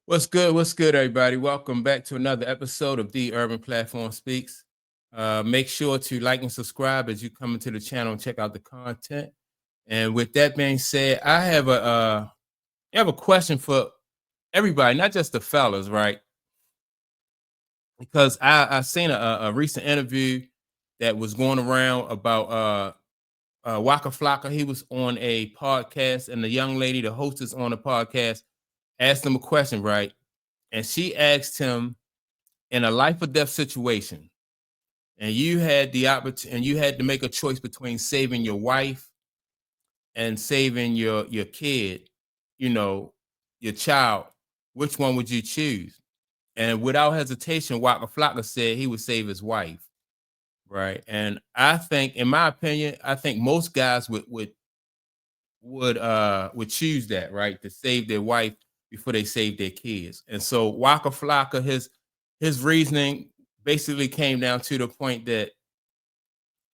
What's good? What's good, everybody? Welcome back to another episode of The Urban Platform Speaks. Make sure to like and subscribe as you come into the channel and check out the content. And with that being said, I have a question for everybody, not just the fellas, right? Because I seen a recent interview that was going around about Waka Flocka. He was on a podcast, and the young lady, the hostess on the podcast, asked him a question, right? And she asked him, in a life or death situation, and you had the opportunity, and you had to make a choice between saving your wife and saving your kid, you know, your child, which one would you choose? And without hesitation, Waka Flocka said he would save his wife, right? And I think, in my opinion, I think most guys would choose that, right, to save their wife before they save their kids. And so Waka Flocka, his reasoning basically came down to the point that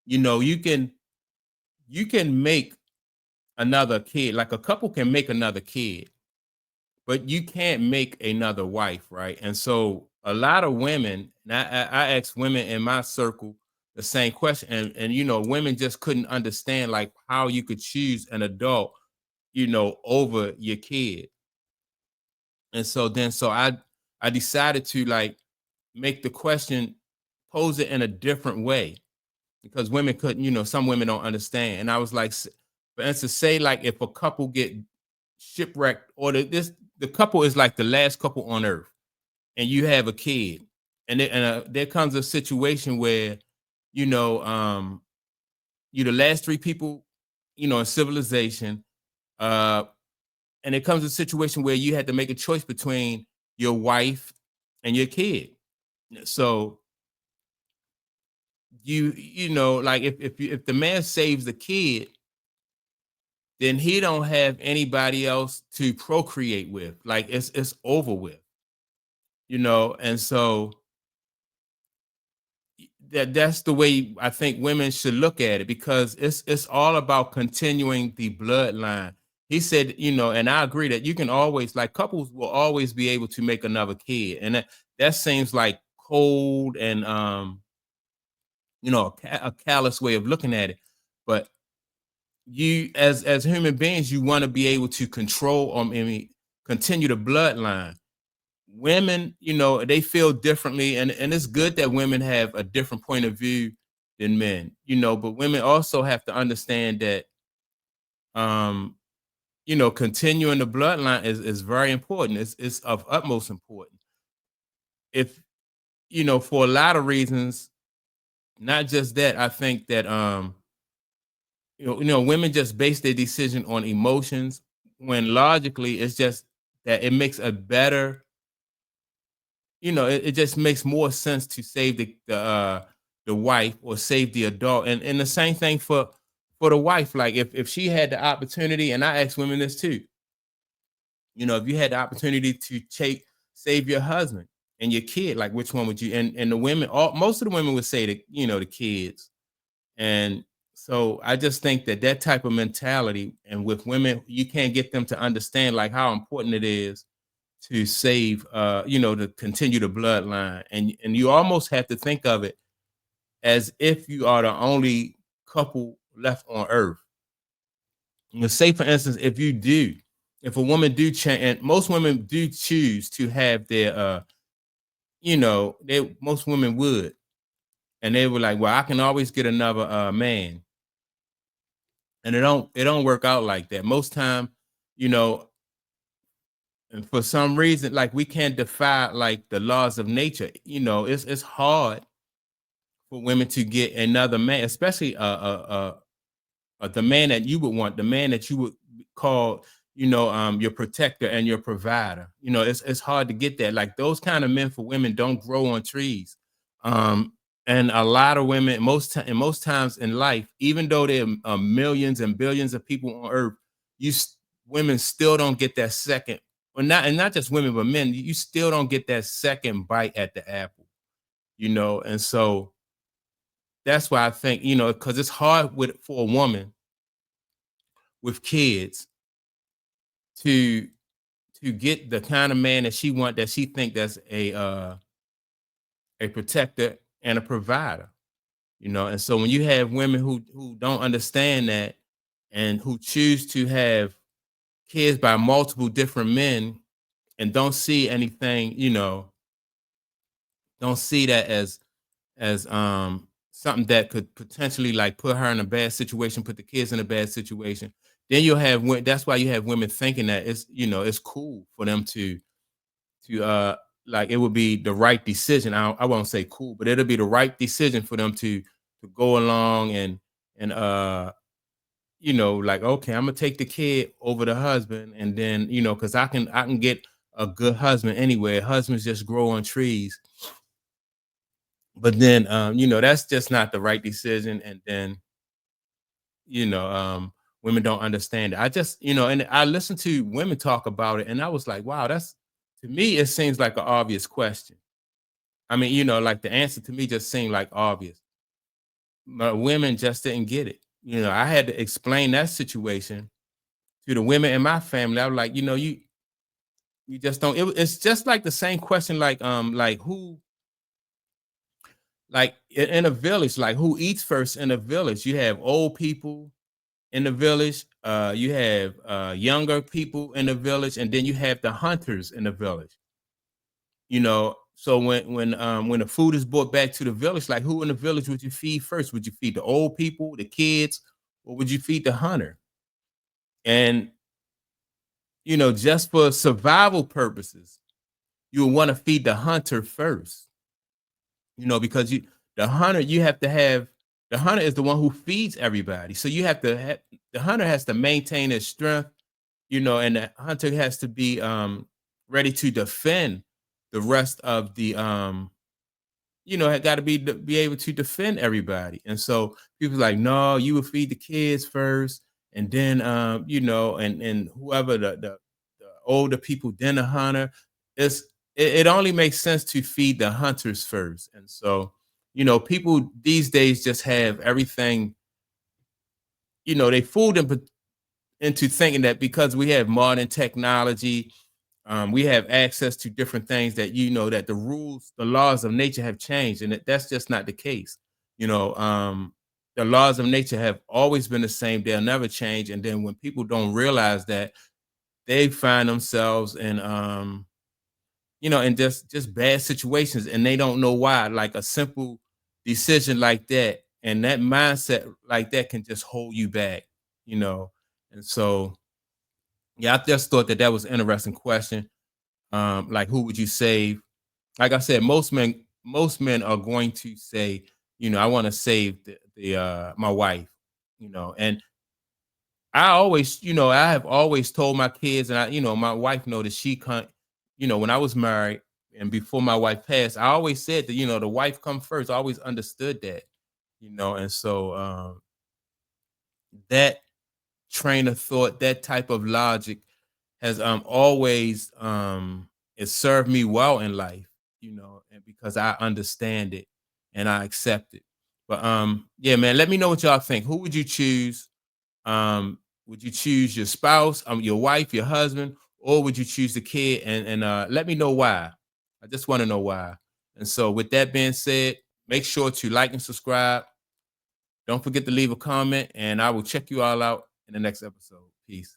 you can make another kid, like a couple can make another kid, but you can't make another wife, right? And so a lot of women, and I asked women in my circle the same question, and women just couldn't understand like how you could choose an adult, over your kid. And so I decided to like make the question, pose it in a different way, because women couldn't, some women don't understand. And I was like, for instance, say like if a couple get shipwrecked, or the couple is like the last couple on earth, and you have a kid, and there comes a situation where you know you're the last three people, in civilization, uh, and it comes a situation where you had to make a choice between your wife and your kid. So like if the man saves the kid, then he don't have anybody else to procreate with. Like it's over with, and so that's the way I think women should look at it, because it's all about continuing the bloodline. He said, and I agree that you can always, like, couples will always be able to make another kid, and that seems like cold and a callous way of looking at it. But you, as human beings, you want to be able to control, continue the bloodline. Women, they feel differently, and it's good that women have a different point of view than men, but women also have to understand that um continuing the bloodline is very important. It's of utmost importance. If for a lot of reasons, not just that, I think that women just base their decision on emotions, when logically it's just that it makes a better, it just makes more sense to save the wife, or save the adult. And the same thing for the wife. Like if she had the opportunity, and I ask women this too, if you had the opportunity to save your husband and your kid, like which one would you? And the women, most of the women would say the kids. And so I just think that type of mentality, and with women, you can't get them to understand like how important it is to save, to continue the bloodline. And you almost have to think of it as if you are the only couple left on earth. Say for instance, if a woman do change, and most women do choose to have their most women would, and they were like, well, I can always get another man. And it don't work out like that most time, you know and for some reason, like, we can't defy like the laws of nature. It's hard for women to get another man, especially the man that you would want, the man that you would call, your protector and your provider. It's hard to get that. Like, those kind of men for women don't grow on trees. Um, and a lot of women, most times in life, even though there are millions and billions of people on earth, women still don't get that second, or not, and not just women, but men. You still don't get that second bite at the apple. And so that's why I think, because it's hard for a woman with kids to to get the kind of man that she want, that she think that's a protector and a provider, you know. And so when you have women who don't understand that and who choose to have kids by multiple different men and don't see anything, you know, don't see that as something that could potentially like put her in a bad situation, put the kids in a bad situation, then you'll have that's why you have women thinking that it's, you know, it's cool for them to like it would be the right decision. I won't say cool, but it'll be the right decision for them to go along and you know, like, okay, I'm gonna take the kid over the husband, and then, you know, because I can get a good husband anyway. Husbands just grow on trees. But then you know, that's just not the right decision. And then, you know, women don't understand it. I just, you know, and I listened to women talk about it, and I was like, wow, that's, to me, it seems like an obvious question. I mean, you know, like the answer to me just seemed like obvious. But women just didn't get it. You know, I had to explain that situation to the women in my family. I was like, you know, you just don't. It's just like the same question, like who, like in a village, like who eats first in a village? You have old people in the village, you have younger people in the village, and then you have the hunters in the village. You know, so when the food is brought back to the village, like who in the village would you feed first? Would you feed the old people, the kids, or would you feed the hunter? And you know, just for survival purposes, you would want to feed the hunter first. You know, because the hunter, you have to have, the hunter is the one who feeds everybody. So you have to have, the hunter has to maintain his strength, you know, and the hunter has to be ready to defend the rest of the you know, had got to be able to defend everybody. And so people like, no, you would feed the kids first, and then you know, and whoever the older people, then the hunter. It's it only makes sense to feed the hunters first. And so, you know, people these days just have everything, you know, they fooled them into thinking that because we have modern technology, we have access to different things, that, you know, that the rules, the laws of nature have changed, and that's just not the case. You know, the laws of nature have always been the same; they'll never change. And then when people don't realize that, they find themselves in, you know, in just bad situations, and they don't know why. Like a simple decision like that, and that mindset like that can just hold you back. You know, and so yeah, I just thought that that was an interesting question. Like who would you save? Like I said, most men are going to say, you know, I want to save the my wife, you know. And I always, you know, I have always told my kids, and I, you know, my wife know that she can't, you know, when I was married and before my wife passed, I always said that, you know, the wife come first. I always understood that, you know. And so that train of thought, that type of logic has always it served me well in life, you know, and because I understand it and I accept it. But yeah, man, let me know what y'all think. Who would you choose? Would you choose your spouse, your wife, your husband, or would you choose the kid? And let me know why. I just want to know why. And so with that being said, make sure to like and subscribe. Don't forget to leave a comment, and I will check you all out in the next episode. Peace.